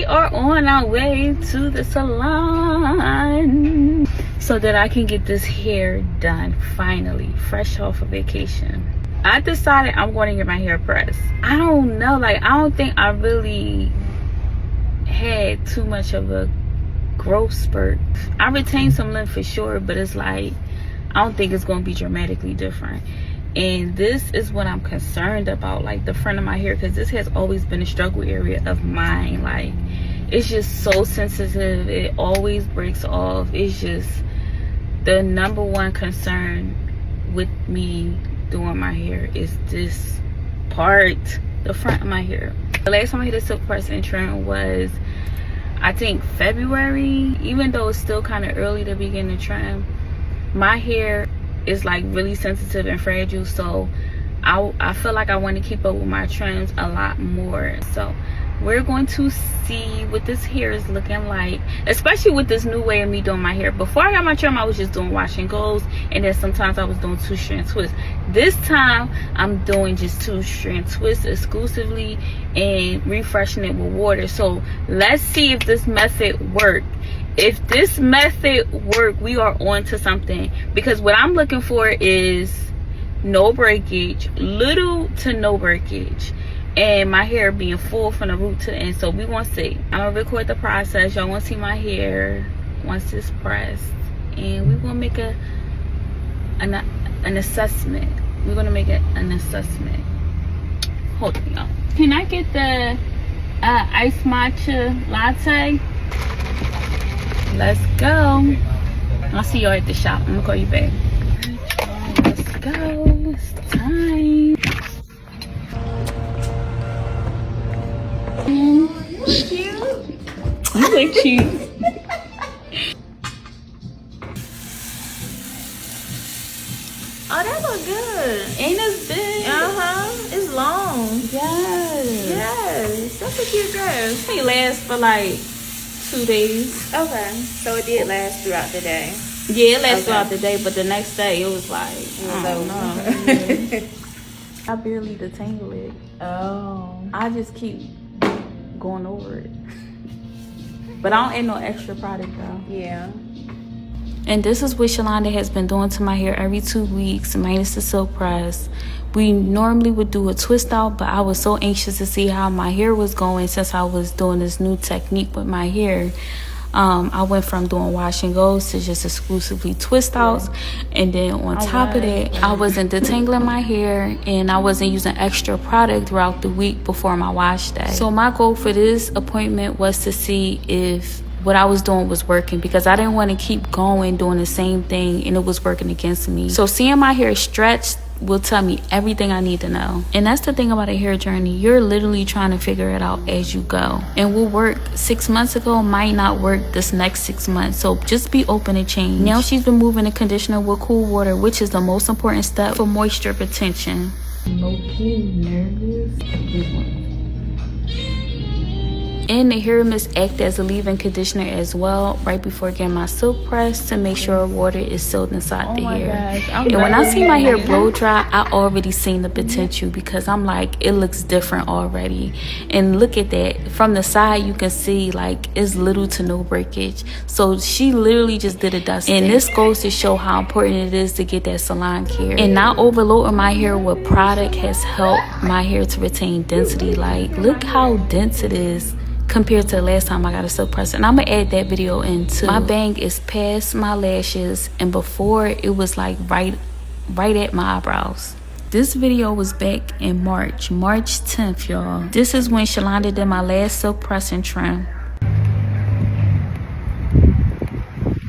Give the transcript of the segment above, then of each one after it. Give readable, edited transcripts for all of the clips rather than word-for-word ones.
We are on our way to the salon so that I can get this hair done finally, fresh off of vacation. I decided I'm going to get my hair pressed. I don't know, like, I don't think I really had too much of a growth spurt. I retained some length for sure, but it's like, I don't think it's going to be dramatically different. And this is what I'm concerned about, like the front of my hair, because this has always been a struggle area of mine. Like, it's just so sensitive, it always breaks off. It's just the number one concern with me doing my hair is this part, the front of my hair. The last time I did a silk press and trim was, I think, February. Even though it's still kind of early to begin to trim, my hair is like really sensitive and fragile, so I feel like I want to keep up with my trims a lot more. So we're going to see what this hair is looking like, especially with this new way of me doing my hair. Before I got my trim, I was just doing wash and goes, and then sometimes I was doing 2-strand twists. This time I'm doing just 2-strand twists exclusively and refreshing it with water. So let's see if this method works. If this method work, we are on to something, because what I'm looking for is no breakage, little to no breakage, and my hair being full from the root to the end. So we want to see. I'm gonna record the process. Y'all want to see my hair once it's pressed, and we're gonna make an assessment. We're gonna make an assessment. Hold on, y'all. Can I get the iced matcha latte? Let's go. I'll see y'all at the shop. I'm gonna call you back. Let's go. It's time. Cute. You look cute. Oh, that look good. Ain't this big? It's long. Yes. Yes. That's a cute dress. It lasts for like 2 days. Okay. So it did last throughout the day. Yeah, it lasts throughout the day, but the next day it was like, I don't know. I barely detangle it. Oh. I just keep going over it. But I don't add no extra product though. Yeah. And this is what Shalonda has been doing to my hair every 2 weeks, minus the silk press. We normally would do a twist out, but I was so anxious to see how my hair was going since I was doing this new technique with my hair. I went from doing wash and goes to just exclusively twist outs, and then on top of that, I wasn't detangling my hair and I wasn't using extra product throughout the week before my wash day. So my goal for this appointment was to see if what I was doing was working, because I didn't want to keep going doing the same thing and it was working against me. So seeing my hair stretched will tell me everything I need to know. And that's the thing about a hair journey. You're literally trying to figure it out as you go. And what worked 6 months ago might not work this next 6 months. So just be open to change. Now she's removing the conditioner with cool water, which is the most important step for moisture retention. Low-key nervous. And the hair mist act as a leave-in conditioner as well right before getting my silk press to make sure water is sealed inside the hair. And when I see my hair blow dry, I already seen the potential, because I'm like, it looks different already. And look at that. From the side, you can see like it's little to no breakage. So she literally just did a dust. And this goes to show how important it is to get that salon care. And not overloading my hair with product has helped my hair to retain density. Like, look how dense it is compared to the last time I got a silk press. And I'm gonna add that video in too. My bang is past my lashes, and before it was like right at my eyebrows. This video was back in March 10th, y'all. This is when Shalonda did my last silk press and trim.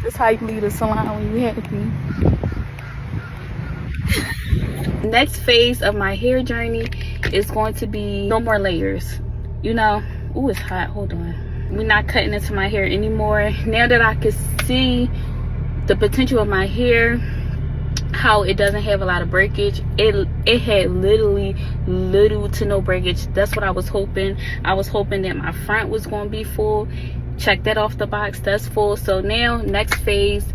This how you leave the salon when you happy. Next phase of my hair journey is going to be no more layers, you know. Ooh, it's hot. Hold on. We're not cutting into my hair anymore. Now that I can see the potential of my hair, how it doesn't have a lot of breakage, it had literally little to no breakage. That's what I was hoping. I was hoping that my front was going to be full. Check that off the box. That's full. So now, next phase,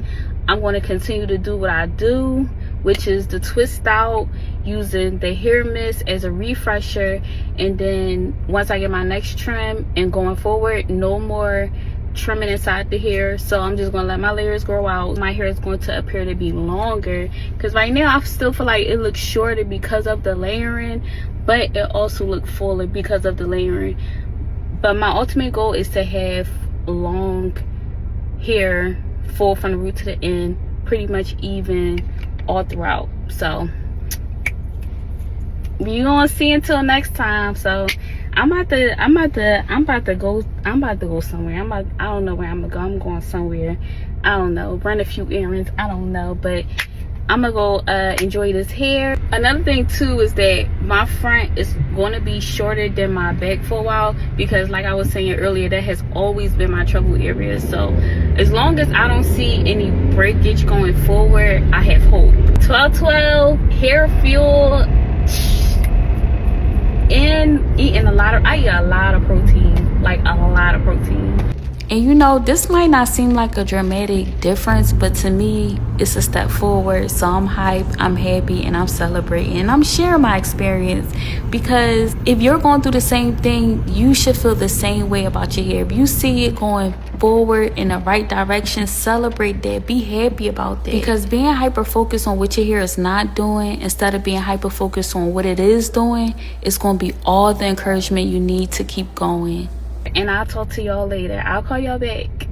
I'm going to continue to do what I do, which is the twist out using the hair mist as a refresher, and then once I get my next trim and going forward, no more trimming inside the hair. So I'm just gonna let my layers grow out. My hair is going to appear to be longer, because right now I still feel like it looks shorter because of the layering, but it also looks fuller because of the layering. But my ultimate goal is to have long hair, full from the root to the end, pretty much even all throughout. So you gonna see until next time. So I'm about to go somewhere. I don't know where I'm gonna go. I'm going somewhere. I don't know, run a few errands. I don't know, but I'm gonna go enjoy this hair. Another thing too is that my front is going to be shorter than my back for a while, because like I was saying earlier, that has always been my trouble area. So as long as I don't see any breakage going forward, I have hope. 1212 hair fuel, and eating I eat a lot of protein, like a lot of protein. And you know, this might not seem like a dramatic difference, but to me, it's a step forward. So I'm hyped, I'm happy, and I'm celebrating. And I'm sharing my experience, because if you're going through the same thing, you should feel the same way about your hair. If you see it going forward in the right direction, celebrate that. Be happy about that. Because being hyper focused on what your hair is not doing instead of being hyper focused on what it is doing, it's going to be all the encouragement you need to keep going. And I'll talk to y'all later. I'll call y'all back.